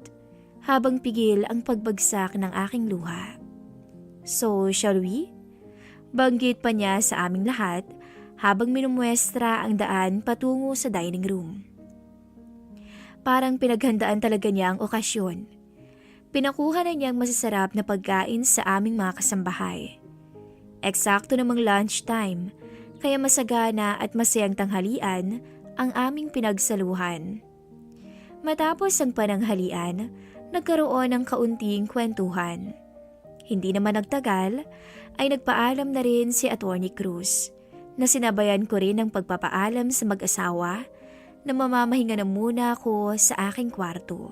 habang pigil ang pagbagsak ng aking luha. So, shall we? Banggit pa niya sa aming lahat habang minumuestra ang daan patungo sa dining room. Parang pinaghandaan talaga niya ang okasyon. Pinakuha na niyang masasarap na pagkain sa aming mga kasambahay. Eksakto namang lunchtime, kaya masagana at masayang tanghalian ang aming pinagsaluhan. Matapos ang pananghalian, nagkaroon ng kaunting kwentuhan. Hindi naman nagtagal, ay nagpaalam na rin si Atty. Cruz na sinabayan ko rin ang pagpapaalam sa mag-asawa na mamamahinga na muna ako sa aking kwarto.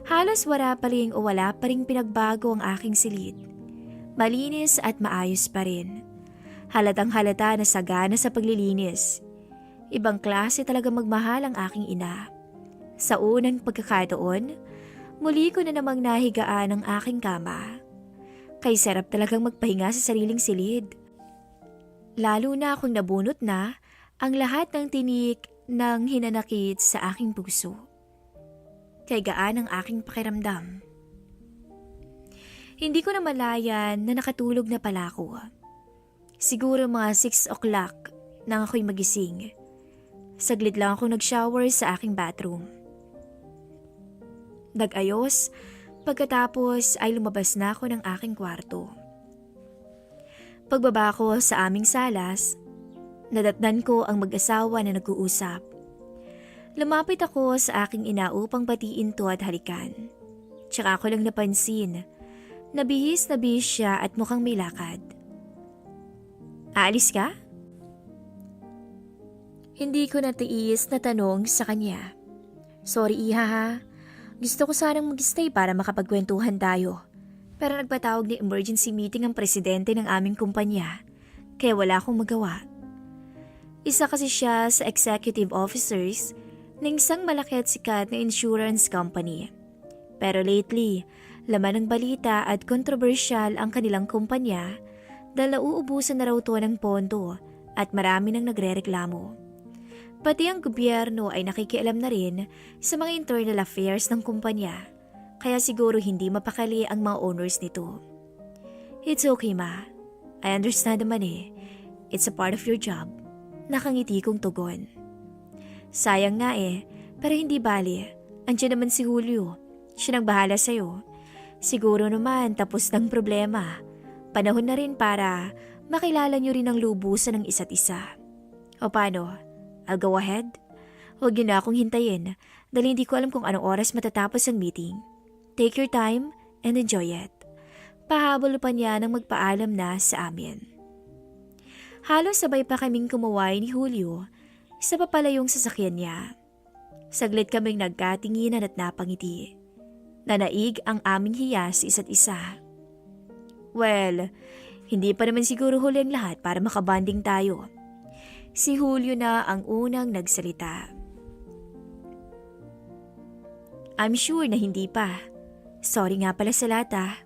Halos wala pa rin o wala pa rin pinagbago ang aking silid. Malinis at maayos pa rin. Halatang halata na sagana sa paglilinis. Ibang klase talaga magmahal ang aking ina. Sa unang pagkakataon, muli ko na namang nahigaan ang aking kama. Kay sarap talagang magpahinga sa sariling silid. Lalo na akong nabunot na ang lahat ng tinik ng hinanakit sa aking puso. Kay gaan ang aking pakiramdam. Hindi ko na malayan na nakatulog na pala ako. Siguro mga 6 o'clock nang ako'y magising. Saglit lang ako nag-shower sa aking bathroom. Nag-ayos, pagkatapos ay lumabas na ako ng aking kwarto. Pagbaba ko sa aming salas, nadatnan ko ang mag-asawa na nag-uusap. Lumapit ako sa aking ina upang batiin to at halikan. Tsaka ako lang napansin, nabihis siya at mukhang may lakad. Aalis ka? Hindi ko natiis na tanong sa kanya. Sorry Iha ha, gusto ko sanang mag-stay para makapagkwentuhan tayo. Pero nagpatawag ni emergency meeting ang presidente ng aming kumpanya, kaya wala akong magawa. Isa kasi siya sa executive officers ng isang malaki at sikat na insurance company. Pero lately, laman ng balita at kontrobersyal ang kanilang kumpanya dahil nauubusan na raw to ng pondo at marami nang nagrereklamo. Pati ang gobyerno ay nakikialam na rin sa mga internal affairs ng kumpanya. Kaya siguro hindi mapakali ang mga owners nito. It's okay ma. I understand naman eh. It's a part of your job. Nakangiti kong tugon. Sayang nga eh, pero hindi bali. Andiyan naman si Julio. Siya nang bahala sa'yo. Siguro naman tapos ng problema. Panahon na rin para makilala niyo rin ang lubusan ng isa't isa. O paano? I'll go ahead? Huwag niyo na akong hintayin dahil hindi ko alam kung anong oras matatapos ang meeting. Take your time and enjoy it. Pahabol pa niya nang magpaalam na sa amin. Halos sabay pa kaming kumuway ni Julio sa papalayong sasakyan niya. Saglit kaming nagkatinginan at napangiti. Nanaig ang aming hiya sa isa't isa. Well, hindi pa naman siguro huli ang lahat para makabanding tayo. Si Julio na ang unang nagsalita. I'm sure na hindi pa. Sorry nga pala sa lata.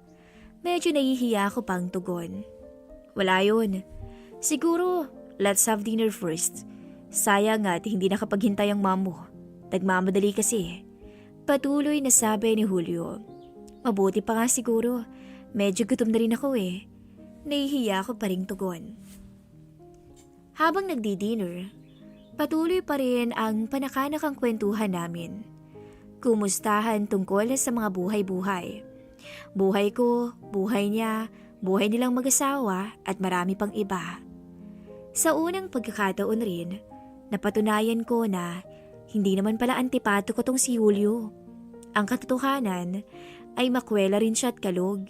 Medyo nahihiya ako pang tugon. Wala yun. Siguro, let's have dinner first. Sayang at hindi nakapaghintay ang mom mo. Nagmamadali kasi. Patuloy na sabi ni Julio. Mabuti pa nga siguro. Medyo gutom na rin ako eh. Nahihiya ako pa ring tugon. Habang nagdi-dinner, patuloy pa rin ang panakanakang kwentuhan namin. Kumustahan tungkol sa mga buhay-buhay. Buhay ko, buhay niya, buhay nilang mag-asawa at marami pang iba. Sa unang pagkakataon rin, napatunayan ko na hindi naman pala antipato ko tong si Julio. Ang katotohanan ay makwela rin siya at kalog.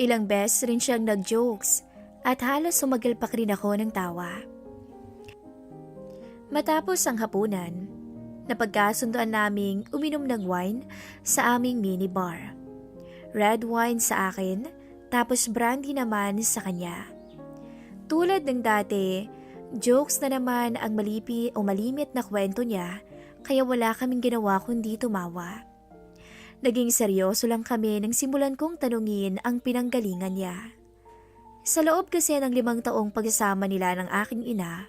Ilang beses rin siyang nag-jokes at halos sumagalpak rin ako ng tawa. Matapos ang hapunan, napagkasunduan naming uminom ng wine sa aming minibar. Red wine sa akin, tapos brandy naman sa kanya. Tulad ng dati, jokes na naman ang malipi o malimit na kwento niya, kaya wala kaming ginawa kundi tumawa. Naging seryoso lang kami nang simulan kong tanungin ang pinanggalingan niya. Sa loob kasi ng 5 taong pagsasama nila ng aking ina,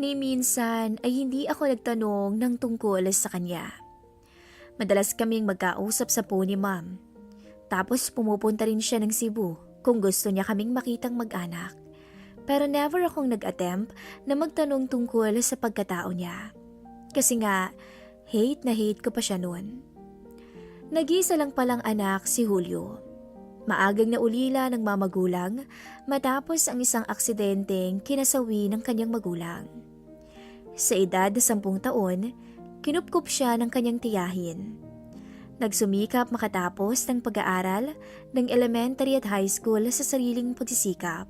ni minsan ay hindi ako nagtanong ng tungkol sa kanya. Madalas kaming magkausap sa po ni ma'am. Tapos pumupunta rin siya ng Cebu kung gusto niya kaming makitang mag-anak. Pero never akong nag-attempt na magtanong tungkol sa pagkatao niya. Kasi nga, hate na hate ko pa siya noon. Nag-isa lang palang anak si Julio. Maagang naulila ng mamagulang matapos ang isang aksidenteng kinasawi ng kanyang magulang. Sa edad na 10 taon, kinupkup siya ng kanyang tiyahin. Nagsumikap makatapos ng pag-aaral ng elementary at high school sa sariling pagsisikap.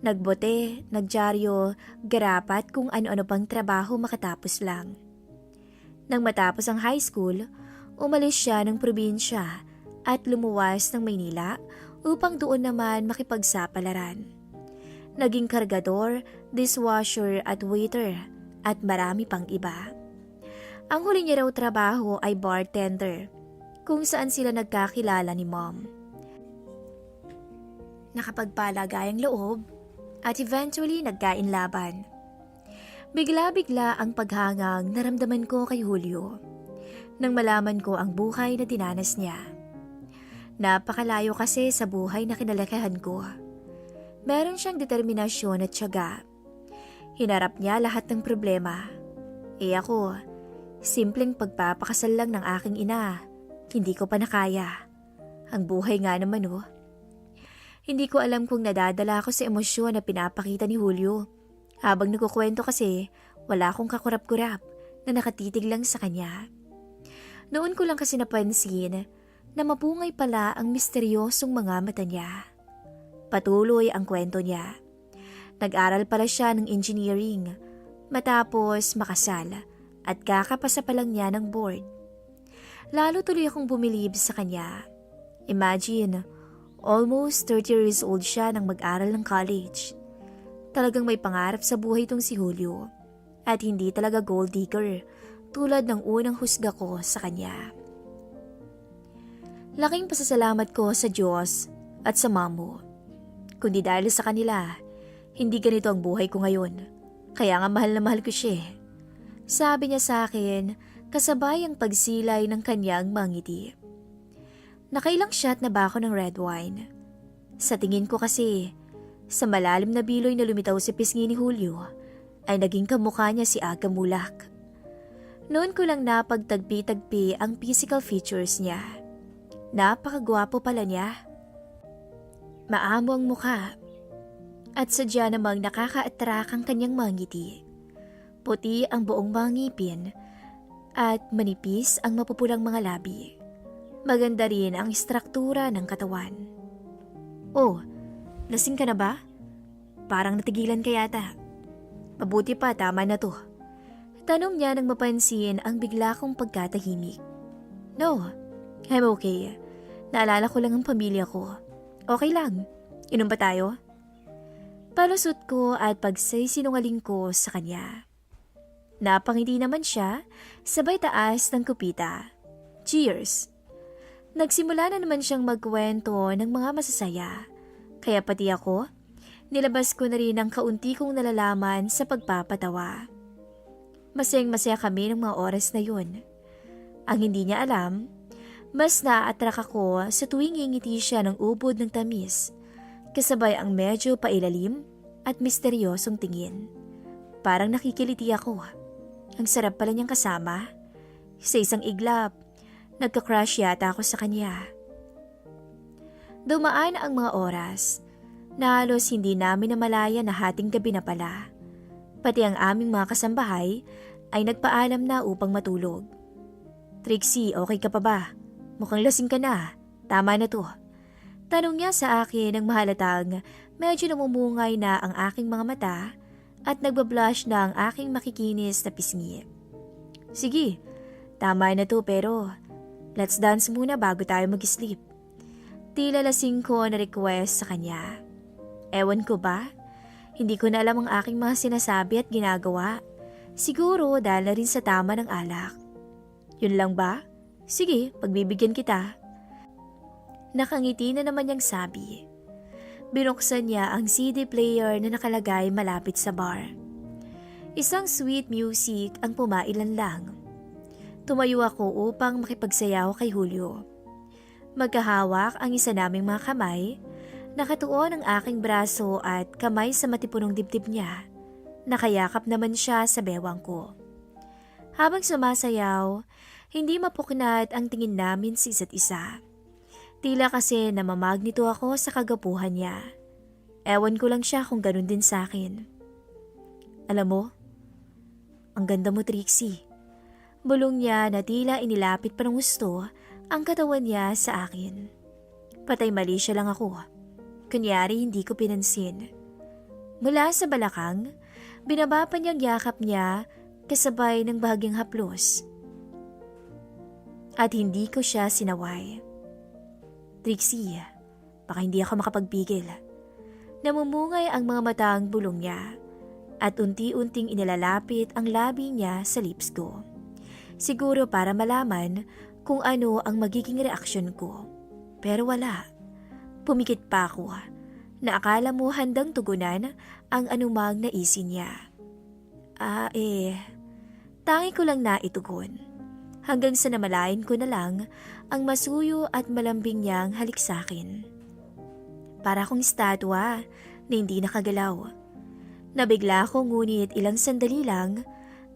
Nagbote, nagdyaryo, garapat kung ano-ano pang trabaho makatapos lang. Nang matapos ang high school, umalis siya ng probinsya at lumuwas ng Maynila upang doon naman makipagsapalaran. Naging kargador, dishwasher at waiter at marami pang iba. Ang huli niya raw trabaho ay bartender, kung saan sila nagkakilala ni mom. Nakapagpalagayang loob at eventually nagkainlaban. Bigla-bigla ang paghangang naramdaman ko kay Julio nang malaman ko ang buhay na dinanas niya. Napakalayo kasi sa buhay na kinalakihan ko. Meron siyang determinasyon at tiyaga. Hinarap niya lahat ng problema. Ako, simpleng pagpapakasal lang ng aking ina. Hindi ko pa nakaya. Ang buhay nga naman oh. Hindi ko alam kung nadadala ako sa emosyon na pinapakita ni Julio. Habang nagkukwento kasi, wala akong kakurap-kurap na nakatitig lang sa kanya. Noon ko lang kasi napansin na mapungay pala ang misteryosong mga mata niya. Patuloy ang kwento niya. Nag-aral pala siya ng engineering, matapos makasal at kakapasa pa lang niya ng board. Lalo tuloy akong bumilib sa kanya. Imagine, almost 30 years old siya nang mag-aral ng college. Talagang may pangarap sa buhay tong si Julio at hindi talaga gold digger tulad ng unang husga ko sa kanya. Laking pasasalamat ko sa Diyos at sa mamo. Kundi dahil sa kanila, hindi ganito ang buhay ko ngayon. Kaya nga mahal na mahal ko siya. Sabi niya sa akin, kasabay ang pagsilay ng kanyang mga ngiti. Nakailang shot na ba ako ng red wine? Sa tingin ko kasi, sa malalim na biloy na lumitaw sa pisngi ni Julio, ay naging kamukha niya si Aga Mulak. Noon ko lang napagtagpi-tagpi ang physical features niya. Napakagwapo pala niya. Maamo ang mukha. At sadya namang nakaka-attract ang kanyang mga ngiti. Puti ang buong mga ngipin at manipis ang mapupulang mga labi. Maganda rin ang istruktura ng katawan. Oh, lasing ka na ba? Parang natigilan ka yata. Mabuti pa, tama na to. Tanong niya nang mapansin ang bigla kong pagkatahimik. No, I'm okay. Naalala ko lang ang pamilya ko. Okay lang. Inom ba tayo? Palusot ko at pagsisinungaling ko sa kanya. Napangiti naman siya, sabay taas ng kupita. Cheers! Nagsimula na naman siyang magkwento ng mga masasaya. Kaya pati ako, Nilabas ko na rin ang kaunti kong nalalaman sa pagpapatawa. Masayang-masaya kami ng mga oras na yun. Ang hindi niya alam, mas na-attract ako sa tuwing ngingiti siya ng ubod ng tamis, kasabay ang medyo pailalim at misteryosong tingin. Parang nakikiliti ako. Ang sarap pala niyang kasama. Sa isang iglap, nagka-crush yata ako sa kanya. Dumaan ang mga oras na halos hindi namin namalaya na hating gabi na pala. Pati ang aming mga kasambahay ay nagpaalam na upang matulog. "Trixie, okay ka pa ba? Mukhang lasing ka na. Tama na to." Tanong niya sa akin ng mahalatang medyo namumungay na ang aking mga mata at nagbablush na ang aking makikinis na pisngi. "Sige, tama na to pero let's dance muna bago tayo mag-sleep." Tila lasing ko na request sa kanya. Ewan ko ba? Hindi ko na alam ang aking mga sinasabi at ginagawa. Siguro dahil na rin sa tama ng alak. "Yun lang ba? Sige, pagbibigyan kita." Nakangiti na naman niyang sabi. Binuksan niya ang CD player na nakalagay malapit sa bar. Isang sweet music ang pumailan lang. Tumayo ako upang makipagsayaw kay Julio. Magkahawak ang isa naming mga kamay, nakatuon ang aking braso at kamay sa matipunong dibdib niya. Nakayakap naman siya sa bewang ko. Habang sumasayaw, hindi mapuknat ang tingin namin sa isa't isa. Tila kasi namamagnito ako sa kagapuhan niya. Ewan ko lang siya kung ganun din sa akin. "Alam mo, ang ganda mo, Trixie." Bulong niya na tila inilapit pa ng gusto ang katawan niya sa akin. Patay mali siya lang ako. Kunyari hindi ko pinansin. Mula sa balakang, binaba pa niyang yakap niya kasabay ng bahagyang haplos. At hindi ko siya sinaway. "Trixie, baka hindi ako makapagpigil." Namumungay ang mga mata ang bulong niya at unti-unting inilalapit ang labi niya sa lips ko. Siguro para malaman kung ano ang magiging reaksyon ko. Pero wala. Pumikit pa ako na akala mo handang tugunan ang anumang naisin niya. Tangi ko lang na itugon. Hanggang sa namalayan ko na lang ang masuyo at malambing niyang halik sa akin. Para akong estatwa na hindi nakagalaw. Nabigla ako ngunit ilang sandali lang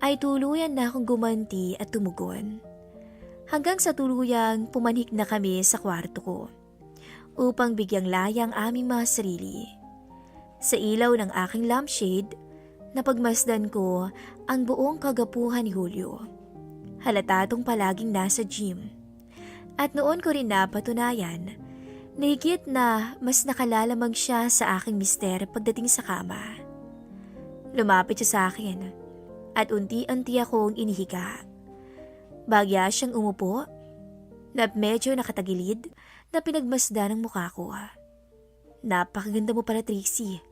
ay tuluyan na akong gumanti at tumugon. Hanggang sa tuluyang pumanik na kami sa kwarto ko upang bigyang laya ang aming mga sarili. Sa ilaw ng aking lampshade, napagmasdan ko ang buong kagapuhan ni Julio. Halata tong palaging nasa gym. At noon ko rin napatunayan na higit na mas nakalalamang siya sa aking mister pagdating sa kama. Lumapit siya sa akin at unti-unti akong inihiga. Bagya siyang umupo na medyo nakatagilid na pinagmasdan ng mukha ko. "Napakaganda mo pala, Trixie.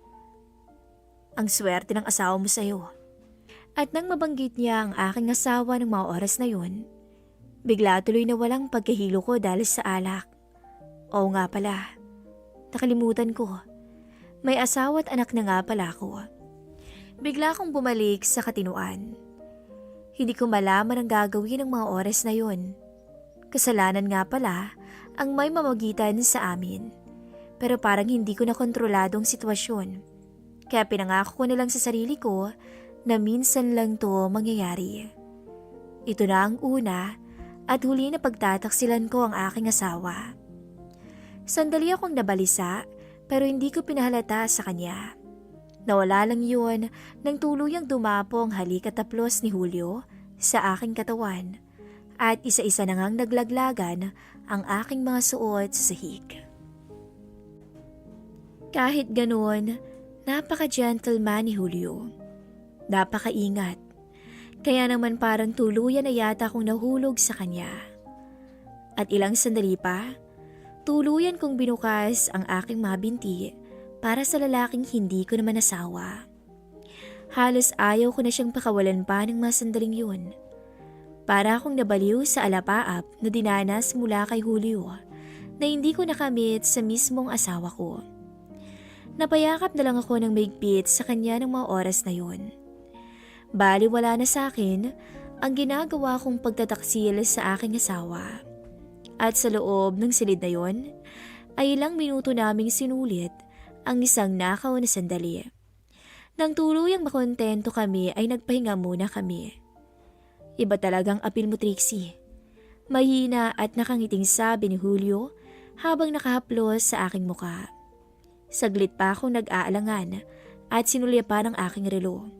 Ang swerte ng asawa mo sa'yo." At nang mabanggit niya ang aking asawa ng mga oras na yun, bigla tuloy na walang pagkahilo ko dahil sa alak. Oo nga pala, nakalimutan ko. May asawa at anak na nga pala ako. Bigla akong bumalik sa katinuan. Hindi ko malaman ang gagawin ng mga oras na yun. Kasalanan nga pala ang may mamagitan sa amin. Pero parang hindi ko na kontrolado ang sitwasyon. Kaya pinangako ko na lang sa sarili ko na minsan lang to mangyayari. Ito na ang una at huli na pagtataksilan ko ang aking asawa. Sandali akong nabalisa pero hindi ko pinahalata sa kanya. Nawala lang yun nang tuluyang dumapo ang halik at taplos ni Julio sa aking katawan at isa-isa na ngang naglaglagan ang aking mga suot sa sahig. Kahit ganoon, napaka-gentleman ni Julio. Napakaingat. Kaya naman parang tuluyan na yata akong nahulog sa kanya. At ilang sandali pa, tuluyan kong binukas ang aking mga binti para sa lalaking hindi ko naman asawa. Halos ayaw ko na siyang pakawalan pa ng mga sandaling yun. Para akong nabaliw sa alapaap na dinanas mula kay Julio na hindi ko nakamit sa mismong asawa ko. Napayakap na lang ako ng maigpit sa kanya ng mga oras na yun. Bali wala na sa akin ang ginagawa kong pagtataksil sa aking asawa. At sa loob ng silid na yon, ay ilang minuto naming sinulit ang isang nakaw na sandali. Nang tuluyang makontento kami ay nagpahinga muna kami. Iba talagang apil mo, Trixie. Mahina at nakangiting sabi ni Julio habang nakahaplos sa aking muka. Saglit pa akong nag-aalangan at sinulya pa ng aking relo.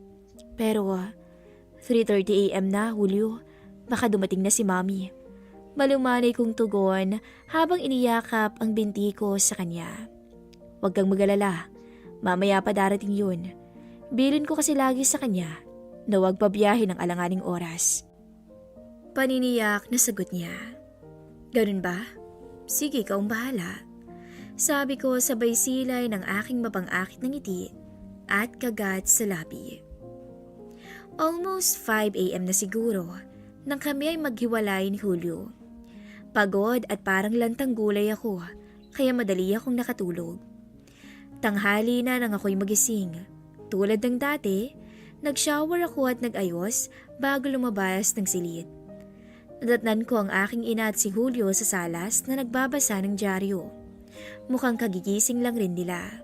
Pero 3:30 AM na, Julio. Baka dumating na si Mami. Malumanay kong tugon habang iniyakap ang binti ko sa kanya. Huwag kang mag-alala. Mamaya pa darating yun. Bilin ko kasi lagi sa kanya na huwag pabiyahe ng alanganing oras. Paniniyak na sagot niya. Ganun ba? Sige, ikaw ang bahala. Sabi ko sabay silay ng aking mapang-akit ng ngiti at kagat sa labi. Almost 5 AM na siguro nang kami ay maghiwalay ni Julio. Pagod at parang lantang gulay ako kaya madali akong nakatulog. Tanghali na nang ako'y magising. Tulad ng dati, nag-shower ako at nag-ayos bago lumabas ng silid. Nadatnan ko ang aking ina at si Julio sa salas na nagbabasa ng dyaryo. Mukhang kagigising lang rin nila.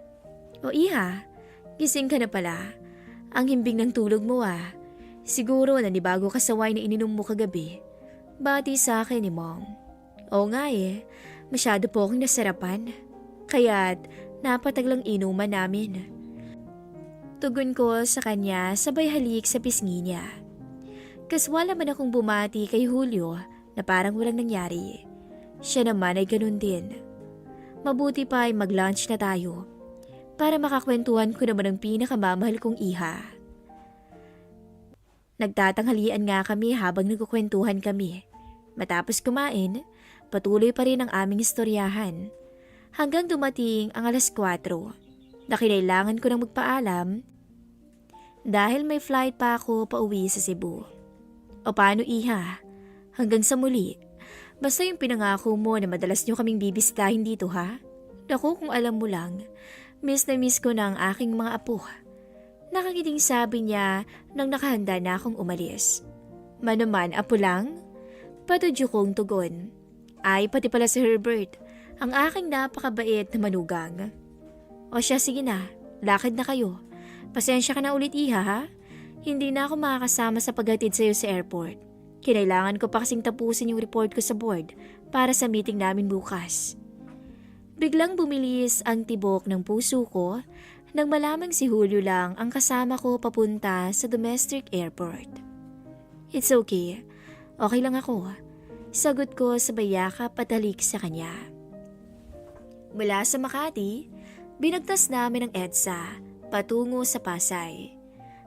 O iha, gising ka na pala. Ang himbing ng tulog mo ah. Siguro nanibago ka sa wine na ininom mo kagabi. Bati sa akin ni Mom. Oo nga masyado po akong nasarapan. Kaya't napataglang inuman namin. Tugon ko sa kanya sabay halik sa pisngi niya. Kaswala man akong bumati kay Julio na parang walang nangyari. Siya naman ay ganun din. Mabuti pa ay mag-lunch na tayo para makakwentuhan ko naman ang pinakamamahal kong iha. Nagtatanghalian nga kami habang nagkukwentuhan kami. Matapos kumain, patuloy pa rin ang aming istoryahan. Hanggang dumating ang 4:00 na kinailangan ko nang magpaalam dahil may flight pa ako pauwi sa Cebu. O paano iha? Hanggang sa muli. Basta yung pinangako mo na madalas nyo kaming bibisitahin dito ha? Naku kung alam mo lang, miss na miss ko na ang aking mga apo. Nakangiting sabi niya nang nakahanda na akong umalis. Manuman apo lang? Patudyo kong tugon. Ay pati pala si Herbert, ang aking napakabait na manugang. O siya sige na, lakad na kayo. Pasensya ka na ulit iha ha? Hindi na ako makakasama sa paghatid sa'yo sa airport. Kinailangan ko pa kasing tapusin yung report ko sa board para sa meeting namin bukas. Biglang bumilis ang tibok ng puso ko nang malamang si Julio lang ang kasama ko papunta sa domestic airport. It's okay. Okay lang ako. Sagot ko sa bayakap at halik sa kanya. Mula sa Makati, binagtas namin ang EDSA patungo sa Pasay.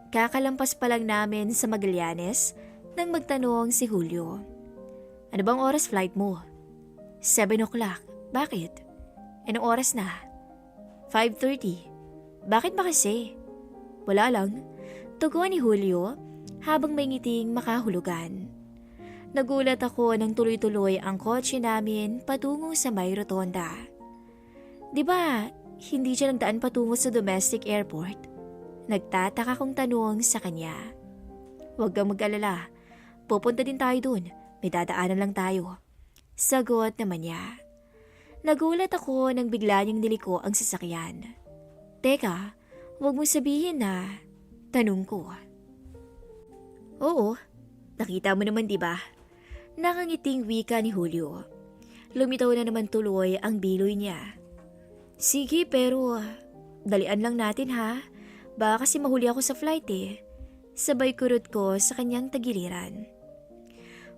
Kakalampas pa lang namin sa Magallanes nang magtanong si Julio. Ano bang oras flight mo? 7:00. Bakit? Anong oras na? 5:30. Bakit ba kasi? Wala lang. Tugon ni Julio habang may ngiting makahulugan. Nagulat ako nang tuloy-tuloy ang kotse namin patungo sa may rotonda. Diba, hindi siya nagdaan patungo sa domestic airport? Nagtataka kong tanong sa kanya. Huwag kang mag-alala. Pupunta din tayo dun. May dadaanan lang tayo. Sagot naman niya. Nagulat ako nang bigla niyang niliko ang sasakyan. Teka, huwag mong sabihin na. Tanong ko. Oo, nakita mo naman diba? Nakangiting wika ni Julio. Lumitaw na naman tuloy ang biloy niya. Sige pero, dalian lang natin ha. Baka kasi mahuli ako sa flight Sabay kurot ko sa kanyang tagiliran.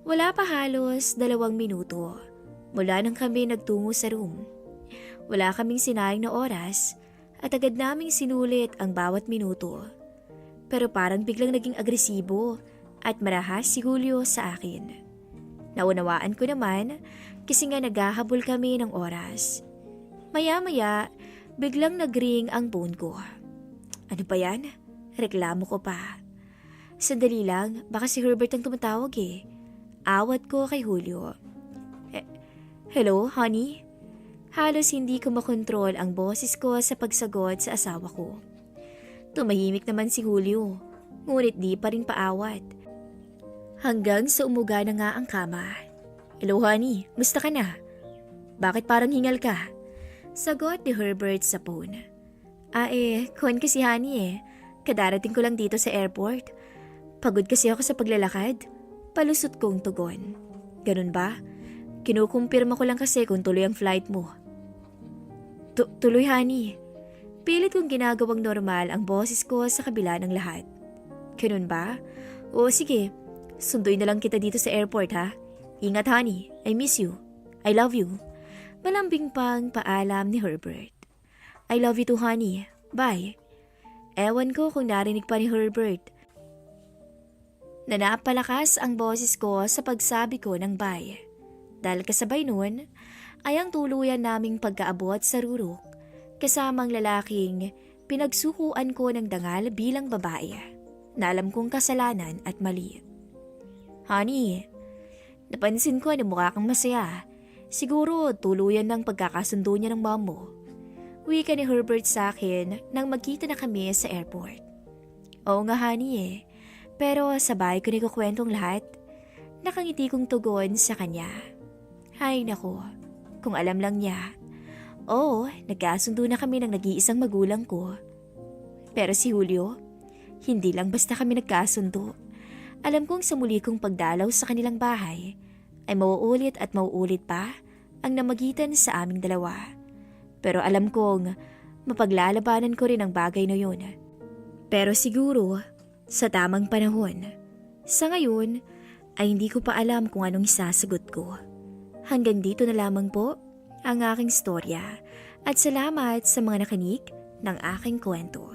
Wala pa halos 2 minuto mula nang kami nagtungo sa room. Wala kaming sinayang na oras at agad naming sinulit ang bawat minuto. Pero parang biglang naging agresibo at marahas si Julio sa akin. Naunawaan ko naman kasi nga naghahabol kami ng oras. Maya-maya, biglang nagring ang phone ko. Ano ba yan? Reklamo ko pa. Sandali lang, baka si Herbert ang tumatawag Awat ko kay Julio. Hello, honey? Halos hindi ko makontrol ang boses ko sa pagsagot sa asawa ko. Tumahimik naman si Julio, ngunit di pa rin paawat. Hanggang sa umuga na nga ang kama. Hello honey, musta ka na? Bakit parang hingal ka? Sagot ni Herbert sa phone. Kuwan kasi honey Kadarating ko lang dito sa airport. Pagod kasi ako sa paglalakad. Palusot kong tugon. Ganun ba? Kinukumpirma ko lang kasi kung tuloy ang flight mo. Tuloy honey. Pilit kong ginagawang normal ang boses ko sa kabila ng lahat. Ganun ba? O sige, sunduin na lang kita dito sa airport ha. Ingat honey, I miss you. I love you. Malambing pang paalam ni Herbert. I love you too honey. Bye. Ewan ko kung narinig pa ni Herbert na napalakas ang boses ko sa pagsabi ko ng bye. Dahil kasabay nun ay ang tuluyan naming pagkaabot sa rurok kasamang lalaking pinagsukuan ko ng dangal bilang babae na alam kong kasalanan at mali. Honey, napansin ko na mukha kang masaya. Siguro tuluyan ng pagkakasundo niya ng mom mo. Wika ni Herbert sa akin nang magkita na kami sa airport. Oo nga honey pero sabay ko ni kukwentong lahat. Nakangiti kong tugon sa kanya. Hay nako, kung alam lang niya. Oo, nagkasundo na kami ng nag-iisang magulang ko. Pero si Julio, hindi lang basta kami nagkasundo. Alam kong sa muli kong pagdalaw sa kanilang bahay ay mauulit at mauulit pa ang namagitan sa aming dalawa. Pero alam kong mapaglalabanan ko rin ang bagay na yun. Pero siguro, sa tamang panahon. Sa ngayon, ay hindi ko pa alam kung anong isasagot ko. Hanggang dito na lamang po ang aking storya at salamat sa mga nakinig ng aking kwento.